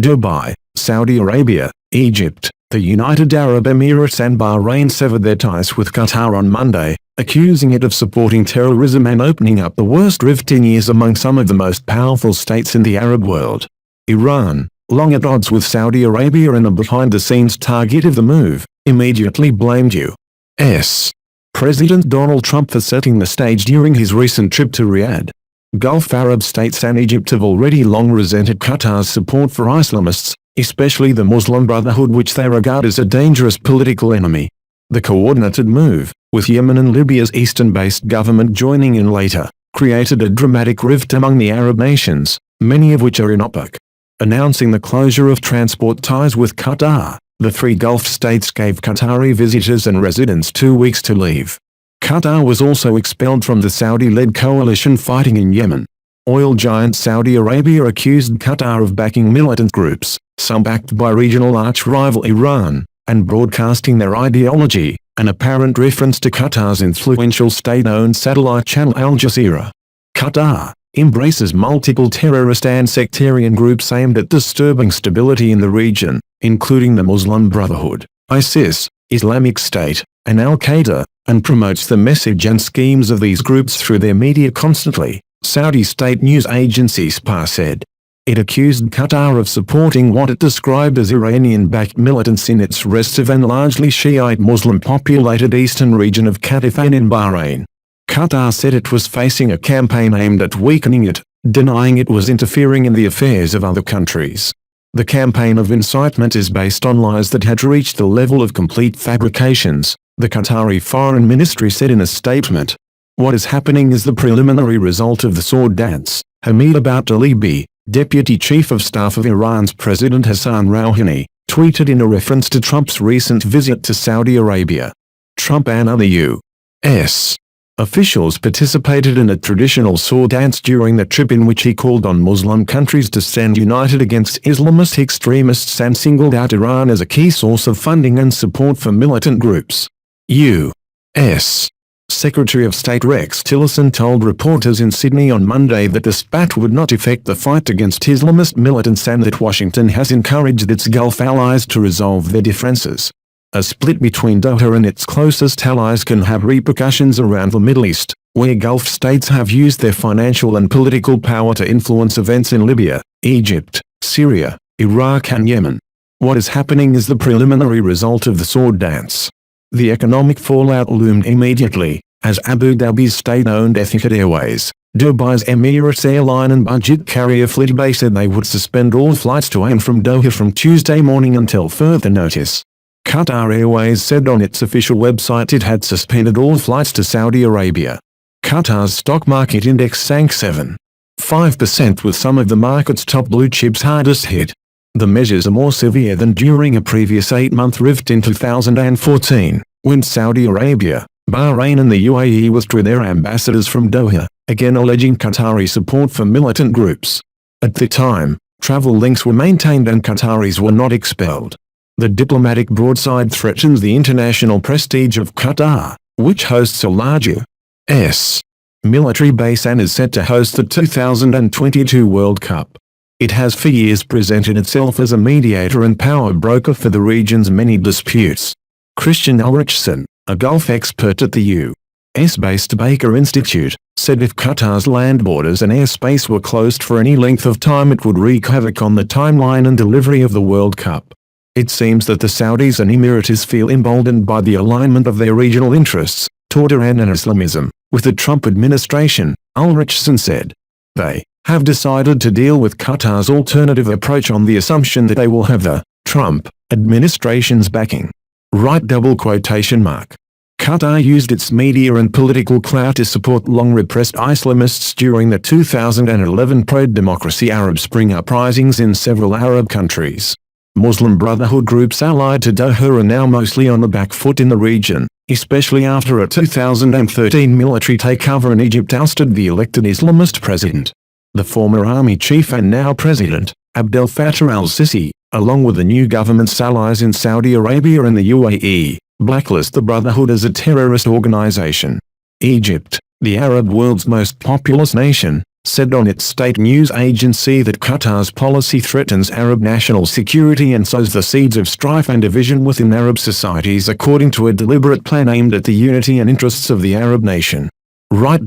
Dubai, Saudi Arabia, Egypt, the United Arab Emirates and Bahrain severed their ties with Qatar on Monday, accusing it of supporting terrorism and opening up the worst rift in years among some of the most powerful states in the Arab world. Iran, long at odds with Saudi Arabia and a behind-the-scenes target of the move, immediately blamed U.S. President Donald Trump for setting the stage during his recent trip to Riyadh. Gulf Arab states and Egypt have already long resented Qatar's support for Islamists, especially the Muslim Brotherhood, which they regard as a dangerous political enemy. The coordinated move, with Yemen and Libya's eastern-based government joining in later, created a dramatic rift among the Arab nations, many of which are in OPEC. Announcing the closure of transport ties with Qatar, the three Gulf states gave Qatari visitors and residents 2 weeks to leave. Qatar was also expelled from the Saudi-led coalition fighting in Yemen. Oil giant Saudi Arabia accused Qatar of backing militant groups, some backed by regional arch-rival Iran, and broadcasting their ideology, an apparent reference to Qatar's influential state-owned satellite channel Al Jazeera. Qatar embraces multiple terrorist and sectarian groups aimed at disturbing stability in the region, including the Muslim Brotherhood, ISIS, Islamic State, and Al-Qaeda, and promotes the message and schemes of these groups through their media constantly, Saudi state news agency SPA said. It accused Qatar of supporting what it described as Iranian-backed militants in its restive and largely Shiite Muslim-populated eastern region of Kurdistan in Bahrain. Qatar said it was facing a campaign aimed at weakening it, denying it was interfering in the affairs of other countries. The campaign of incitement is based on lies that had reached the level of complete fabrications, the Qatari Foreign Ministry said in a statement. What is happening is the preliminary result of the sword dance, Hamid Abbas-Talibi, Deputy Chief of Staff of Iran's President Hassan Rouhani, tweeted in a reference to Trump's recent visit to Saudi Arabia. Trump and other U.S. officials participated in a traditional sword dance during the trip in which he called on Muslim countries to stand united against Islamist extremists and singled out Iran as a key source of funding and support for militant groups. U.S. Secretary of State Rex Tillerson told reporters in Sydney on Monday that the spat would not affect the fight against Islamist militants and that Washington has encouraged its Gulf allies to resolve their differences. A split between Doha and its closest allies can have repercussions around the Middle East, where Gulf states have used their financial and political power to influence events in Libya, Egypt, Syria, Iraq and Yemen. What is happening is the preliminary result of the sword dance. The economic fallout loomed immediately, as Abu Dhabi's state-owned Etihad Airways, Dubai's Emirates airline and budget carrier Flitbay said they would suspend all flights to and from Doha from Tuesday morning until further notice. Qatar Airways said on its official website it had suspended all flights to Saudi Arabia. Qatar's stock market index sank 7.5% with some of the market's top blue chips hardest hit. The measures are more severe than during a previous 8-month rift in 2014, when Saudi Arabia, Bahrain and the UAE withdrew their ambassadors from Doha, again alleging Qatari support for militant groups. At the time, travel links were maintained and Qataris were not expelled. The diplomatic broadside threatens the international prestige of Qatar, which hosts a large U.S. military base and is set to host the 2022 World Cup. It has for years presented itself as a mediator and power broker for the region's many disputes. Christian Ulrichsen, a Gulf expert at the U.S.-based Baker Institute, said if Qatar's land borders and airspace were closed for any length of time it would wreak havoc on the timeline and delivery of the World Cup. It seems that the Saudis and Emiratis feel emboldened by the alignment of their regional interests, toward Iran and Islamism, with the Trump administration, Ulrichsen said. They have decided to deal with Qatar's alternative approach on the assumption that they will have the Trump administration's backing. Right double quotation mark. Qatar used its media and political clout to support long-repressed Islamists during the 2011 pro-democracy Arab Spring uprisings in several Arab countries. Muslim Brotherhood groups allied to Doha are now mostly on the back foot in the region, especially after a 2013 military takeover in Egypt ousted the elected Islamist president. The former army chief and now president, Abdel Fattah al-Sisi, along with the new government's allies in Saudi Arabia and the UAE, blacklist the Brotherhood as a terrorist organization. Egypt, the Arab world's most populous nation, said on its state news agency that Qatar's policy threatens Arab national security and sows the seeds of strife and division within Arab societies according to a deliberate plan aimed at the unity and interests of the Arab nation. Right.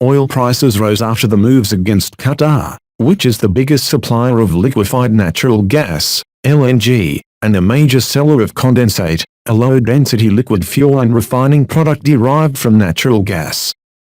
Oil prices rose after the moves against Qatar, which is the biggest supplier of liquefied natural gas, LNG, and a major seller of condensate, a low-density liquid fuel and refining product derived from natural gas.